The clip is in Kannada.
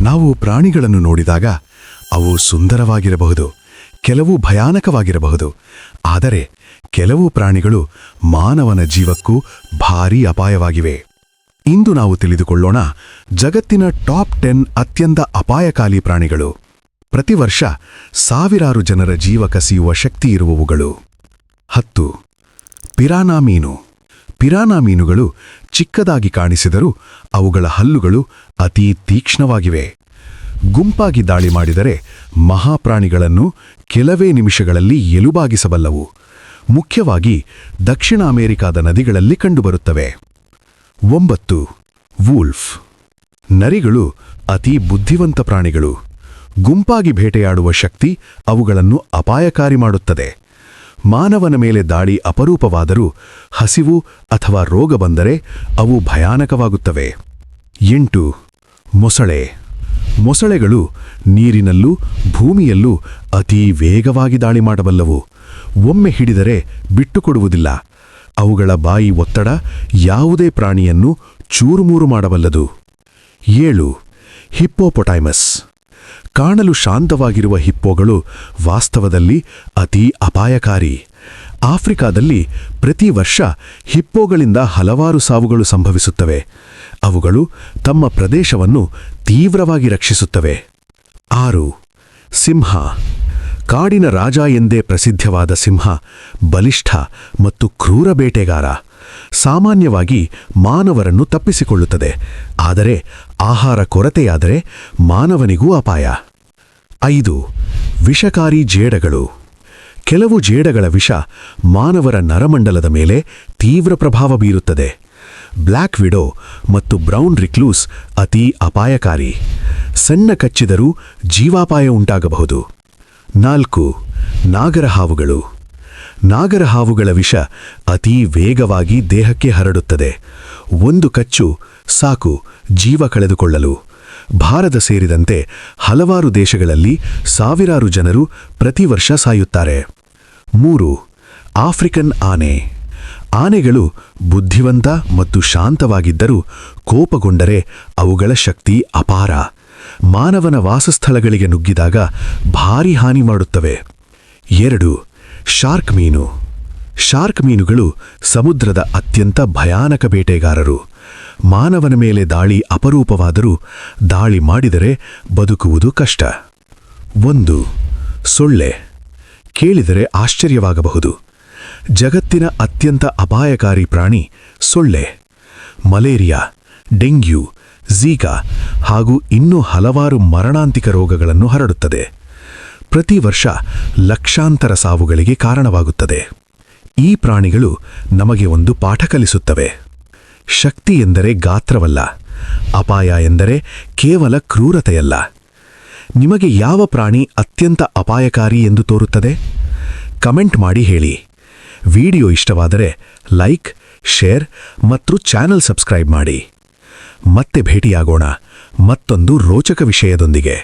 ನಾವು ಪ್ರಾಣಿಗಳನ್ನು ನೋಡಿದಾಗ ಅವು ಸುಂದರವಾಗಿರಬಹುದು, ಕೆಲವು ಭಯಾನಕವಾಗಿರಬಹುದು. ಆದರೆ ಕೆಲವು ಪ್ರಾಣಿಗಳು ಮಾನವನ ಜೀವಕ್ಕೂ ಭಾರೀ ಅಪಾಯವಾಗಿವೆ. ಇಂದು ನಾವು ತಿಳಿದುಕೊಳ್ಳೋಣ ಜಗತ್ತಿನ ಟಾಪ್ 10 ಅತ್ಯಂತ ಅಪಾಯಕಾರಿ ಪ್ರಾಣಿಗಳು. ಪ್ರತಿ ವರ್ಷ ಸಾವಿರಾರು ಜನರ ಜೀವ ಕಸಿಯುವ ಶಕ್ತಿಯಿರುವವುಗಳು. 10. ಪಿರಾನಾ ಮೀನು. ಪಿರಾನಾ ಮೀನುಗಳು ಚಿಕ್ಕದಾಗಿ ಕಾಣಿಸಿದರೂ ಅವುಗಳ ಹಲ್ಲುಗಳು ಅತೀ ತೀಕ್ಷ್ಣವಾಗಿವೆ. ಗುಂಪಾಗಿ ದಾಳಿ ಮಾಡಿದರೆ ಮಹಾಪ್ರಾಣಿಗಳನ್ನು ಕೆಲವೇ ನಿಮಿಷಗಳಲ್ಲಿ ಎಲುಬಾಗಿಸಬಲ್ಲವು. ಮುಖ್ಯವಾಗಿ ದಕ್ಷಿಣ ಅಮೆರಿಕಾದ ನದಿಗಳಲ್ಲಿ ಕಂಡುಬರುತ್ತವೆ. 9. ವೂಲ್ಫ್. ನರಿಗಳು ಅತೀ ಬುದ್ಧಿವಂತ ಪ್ರಾಣಿಗಳು. ಗುಂಪಾಗಿ ಬೇಟೆಯಾಡುವ ಶಕ್ತಿ ಅವುಗಳನ್ನು ಅಪಾಯಕಾರಿ ಮಾಡುತ್ತದೆ. ಮಾನವನ ಮೇಲೆ ದಾಳಿ ಅಪರೂಪವಾದರೂ ಹಸಿವು ಅಥವಾ ರೋಗ ಬಂದರೆ ಅವು ಭಯಾನಕವಾಗುತ್ತವೆ. 8. ಮೊಸಳೆ. ಮೊಸಳೆಗಳು ನೀರಿನಲ್ಲೂ ಭೂಮಿಯಲ್ಲೂ ಅತೀ ವೇಗವಾಗಿ ದಾಳಿ ಮಾಡಬಲ್ಲವು. ಒಮ್ಮೆ ಹಿಡಿದರೆ ಬಿಟ್ಟುಕೊಡುವುದಿಲ್ಲ. ಅವುಗಳ ಬಾಯಿ ಒತ್ತಡ ಯಾವುದೇ ಪ್ರಾಣಿಯನ್ನು ಚೂರುಮೂರು ಮಾಡಬಲ್ಲದು. 7. ಹಿಪ್ಪೋಪೊಟಾಮಸ್. ಕಾಣಲು ಶಾಂತವಾಗಿರುವ ಹಿಪ್ಪೋಗಳು ವಾಸ್ತವದಲ್ಲಿ ಅತೀ ಅಪಾಯಕಾರಿ. ಆಫ್ರಿಕಾದಲ್ಲಿ ಪ್ರತಿ ವರ್ಷ ಹಿಪ್ಪೋಗಳಿಂದ ಹಲವಾರು ಸಾವುಗಳು ಸಂಭವಿಸುತ್ತವೆ. ಅವುಗಳು ತಮ್ಮ ಪ್ರದೇಶವನ್ನು ತೀವ್ರವಾಗಿ ರಕ್ಷಿಸುತ್ತವೆ. 6. ಸಿಂಹ. ಕಾಡಿನ ರಾಜ ಎಂದೇ ಪ್ರಸಿದ್ಧವಾದ ಸಿಂಹ ಬಲಿಷ್ಠ ಮತ್ತು ಕ್ರೂರ ಬೇಟೆಗಾರ. ಸಾಮಾನ್ಯವಾಗಿ ಮಾನವರನ್ನು ತಪ್ಪಿಸಿಕೊಳ್ಳುತ್ತದೆ, ಆದರೆ ಆಹಾರ ಕೊರತೆಯಾದರೆ ಮಾನವನಿಗೂ ಅಪಾಯ. 5. ವಿಷಕಾರಿ ಜೇಡಗಳು. ಕೆಲವು ಜೇಡಗಳ ವಿಷ ಮಾನವರ ನರಮಂಡಲದ ಮೇಲೆ ತೀವ್ರ ಪ್ರಭಾವ ಬೀರುತ್ತದೆ. ಬ್ಲ್ಯಾಕ್ ವಿಡೋ ಮತ್ತು ಬ್ರೌನ್ ರಿಕ್ಲೂಸ್ ಅತೀ ಅಪಾಯಕಾರಿ. ಸಣ್ಣ ಕಚ್ಚಿದರೂ ಜೀವಾಪಾಯ ಉಂಟಾಗಬಹುದು. 4. ನಾಗರಹಾವುಗಳು. ನಾಗರಹಾವುಗಳ ವಿಷ ಅತೀ ವೇಗವಾಗಿ ದೇಹಕ್ಕೆ ಹರಡುತ್ತದೆ. ಒಂದು ಕಚ್ಚು ಸಾಕು ಜೀವ ಕಳೆದುಕೊಳ್ಳಲು. ಭಾರತ ಸೇರಿದಂತೆ ಹಲವಾರು ದೇಶಗಳಲ್ಲಿ ಸಾವಿರಾರು ಜನರು ಪ್ರತಿ ವರ್ಷ ಸಾಯುತ್ತಾರೆ. 3. ಆಫ್ರಿಕನ್ ಆನೆ. ಆನೆಗಳು ಬುದ್ಧಿವಂತ ಮತ್ತು ಶಾಂತವಾಗಿದ್ದರೂ ಕೋಪಗೊಂಡರೆ ಅವುಗಳ ಶಕ್ತಿ ಅಪಾರ. ಮಾನವನ ವಾಸಸ್ಥಳಗಳಿಗೆ ನುಗ್ಗಿದಾಗ ಭಾರೀ ಹಾನಿ ಮಾಡುತ್ತವೆ. 2. ಶಾರ್ಕ್ ಮೀನು. ಶಾರ್ಕ್ ಮೀನುಗಳು ಸಮುದ್ರದ ಅತ್ಯಂತ ಭಯಾನಕ ಬೇಟೆಗಾರರು. ಮಾನವನ ಮೇಲೆ ದಾಳಿ ಅಪರೂಪವಾದರೂ ದಾಳಿ ಮಾಡಿದರೆ ಬದುಕುವುದು ಕಷ್ಟ. 1. ಸೊಳ್ಳೆ. ಕೇಳಿದರೆ ಆಶ್ಚರ್ಯವಾಗಬಹುದು. ಜಗತ್ತಿನ ಅತ್ಯಂತ ಅಪಾಯಕಾರಿ ಪ್ರಾಣಿ ಸೊಳ್ಳೆ. ಮಲೇರಿಯಾ, ಡೆಂಗ್ಯೂ, ಝೀಕಾ ಹಾಗೂ ಇನ್ನೂ ಹಲವಾರು ಮರಣಾಂತಿಕ ರೋಗಗಳನ್ನು ಹರಡುತ್ತದೆ. ಪ್ರತಿ ವರ್ಷ ಲಕ್ಷಾಂತರ ಸಾವುಗಳಿಗೆ ಕಾರಣವಾಗುತ್ತದೆ. ಈ ಪ್ರಾಣಿಗಳು ನಮಗೆ ಒಂದು ಪಾಠ ಕಲಿಸುತ್ತವೆ. ಶಕ್ತಿ ಎಂದರೆ ಗಾತ್ರವಲ್ಲ, ಅಪಾಯ ಎಂದರೆ ಕೇವಲ ಕ್ರೂರತೆಯಲ್ಲ. ನಿಮಗೆ ಯಾವ ಪ್ರಾಣಿ ಅತ್ಯಂತ ಅಪಾಯಕಾರಿ ಎಂದು ತೋರುತ್ತದೆ? ಕಮೆಂಟ್ ಮಾಡಿ ಹೇಳಿ. ವಿಡಿಯೋ ಇಷ್ಟವಾದರೆ ಲೈಕ್, ಶೇರ್ ಮತ್ತು ಚಾನೆಲ್ ಸಬ್ಸ್ಕ್ರೈಬ್ ಮಾಡಿ. ಮತ್ತೆ ಭೇಟಿಯಾಗೋಣ ಮತ್ತೊಂದು ರೋಚಕ ವಿಷಯದೊಂದಿಗೆ.